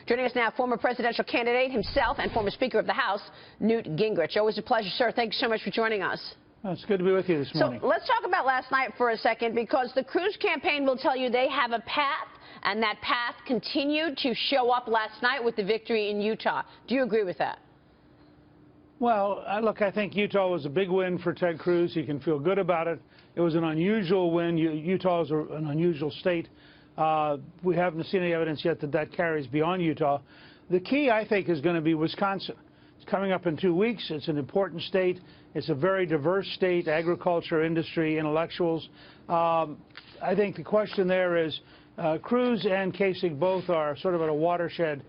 Joining us now, former presidential candidate himself and former Speaker of the House, Newt Gingrich. Always a pleasure, sir. Thank you so much for joining us. Well, it's good to be with you this morning. So let's talk about last night for a second, because the Cruz campaign will tell you they have a path, and that path continued to show up last night with the victory in Utah. Do you agree with that? Well, look, I think Utah was a big win for Ted Cruz. He can feel good about it. It was an unusual win. Utah is an unusual state. We haven't seen any evidence yet that that carries beyond Utah. The key, I think, is going to be Wisconsin. It's coming up in 2 weeks. It's an important state. It's a very diverse state, agriculture, industry, intellectuals. I think the question there is Cruz and Kasich both are sort of at a watershed.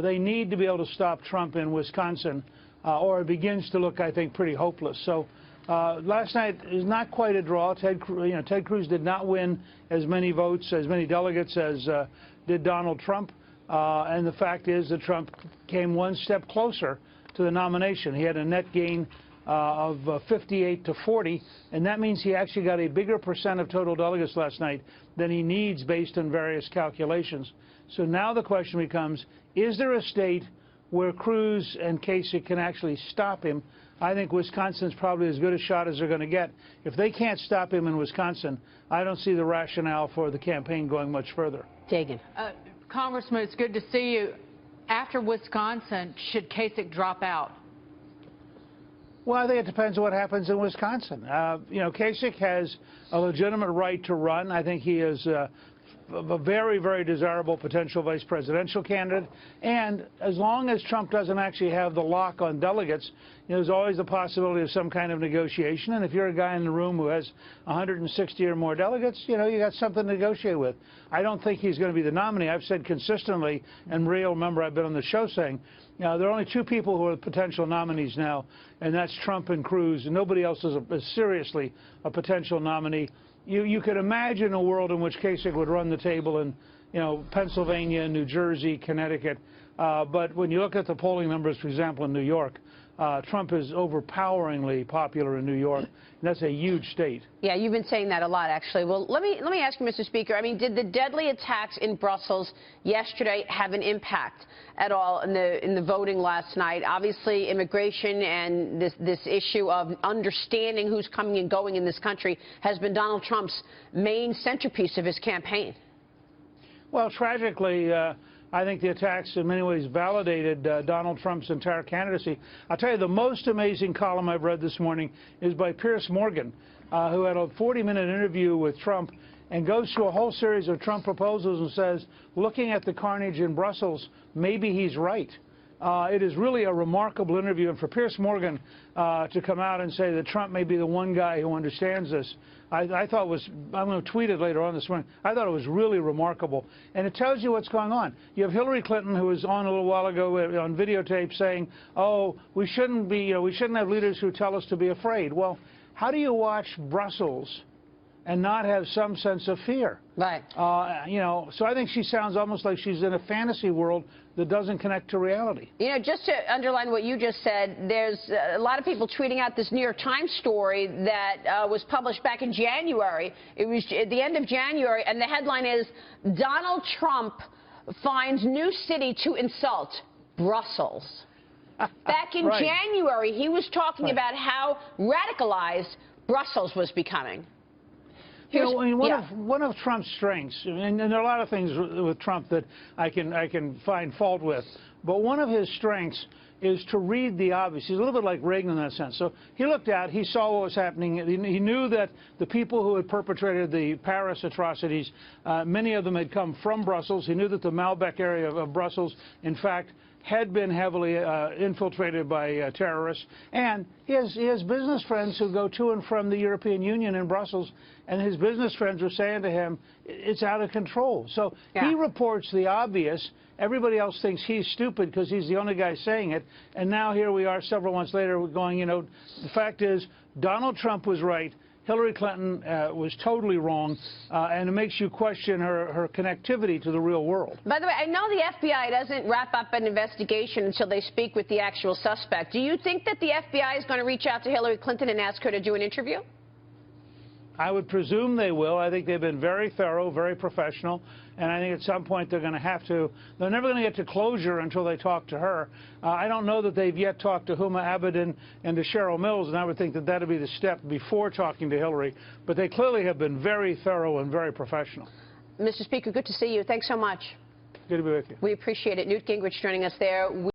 They need to be able to stop Trump in Wisconsin, or it begins to look, I think, pretty hopeless. So last night is not quite a draw. Ted Cruz did not win as many votes, as many delegates as did Donald Trump. And the fact is that Trump came one step closer to the nomination. He had a net gain of 58 to 40, and that means he actually got a bigger percent of total delegates last night than he needs based on various calculations. So now the question becomes, is there a state where Cruz and Kasich can actually stop him? I think Wisconsin's probably as good a shot as they're going to get. If they can't stop him in Wisconsin, I don't see the rationale for the campaign going much further. Kagan. Congressman, it's good to see you. After Wisconsin, should Kasich drop out? Well, I think it depends on what happens in Wisconsin. Kasich has a legitimate right to run. I think he is a very, very desirable potential vice presidential candidate. And as long as Trump doesn't actually have the lock on delegates, there's always the possibility of some kind of negotiation. And if you're a guy in the room who has 160 or more delegates, you got something to negotiate with. I don't think he's going to be the nominee. I've said consistently, and Maria, remember, I've been on the show saying, there are only two people who are potential nominees now, and that's Trump and Cruz. And nobody else is seriously a potential nominee. You could imagine a world in which Kasich would run the table in, Pennsylvania, New Jersey, Connecticut. But when you look at the polling numbers, for example, in New York, Trump is overpoweringly popular in New York, and that's a huge state. Yeah, you've been saying that a lot, actually. Well, let me ask you, Mr. Speaker. I mean, did the deadly attacks in Brussels yesterday have an impact at all in the voting last night? Obviously, immigration and this issue of understanding who's coming and going in this country has been Donald Trump's main centerpiece of his campaign. Well, tragically, I think the attacks in many ways validated Donald Trump's entire candidacy. I'll tell you, the most amazing column I've read this morning is by Piers Morgan, who had a 40-minute interview with Trump and goes through a whole series of Trump proposals and says, looking at the carnage in Brussels, maybe he's right. It is really a remarkable interview, and for Piers Morgan to come out and say that Trump may be the one guy who understands this, I thought was, I'm going to tweet it later on this morning, I thought it was really remarkable. And it tells you what's going on. You have Hillary Clinton, who was on a little while ago on videotape saying, oh, we shouldn't have leaders who tell us to be afraid. Well, how do you watch Brussels and not have some sense of fear? Right. So I think she sounds almost like she's in a fantasy world that doesn't connect to reality. Just to underline what you just said, there's a lot of people tweeting out this New York Times story that was published back in January. It was at the end of January, and the headline is, Donald Trump finds new city to insult, Brussels. Back in January, he was talking about how radicalized Brussels was becoming. One of Trump's strengths, and there are a lot of things with Trump that I can find fault with, but one of his strengths is to read the obvious. He's a little bit like Reagan in that sense. So he looked out, he saw what was happening. He knew that the people who had perpetrated the Paris atrocities, many of them had come from Brussels. He knew that the Malbec area of Brussels, in fact, had been heavily infiltrated by terrorists. And he has business friends who go to and from the European Union in Brussels, and his business friends are saying to him, it's out of control. So he reports the obvious. Everybody else thinks he's stupid because he's the only guy saying it. And now here we are several months later going, the fact is Donald Trump was right. Hillary Clinton was totally wrong, and it makes you question her connectivity to the real world. By the way, I know the FBI doesn't wrap up an investigation until they speak with the actual suspect. Do you think that the FBI is going to reach out to Hillary Clinton and ask her to do an interview? I would presume they will. I think they've been very thorough, very professional, and I think at some point they're going to have to. They're never going to get to closure until they talk to her. I don't know that they've yet talked to Huma Abedin and to Cheryl Mills, and I would think that that would be the step before talking to Hillary. But they clearly have been very thorough and very professional. Mr. Speaker, good to see you. Thanks so much. Good to be with you. We appreciate it. Newt Gingrich joining us there.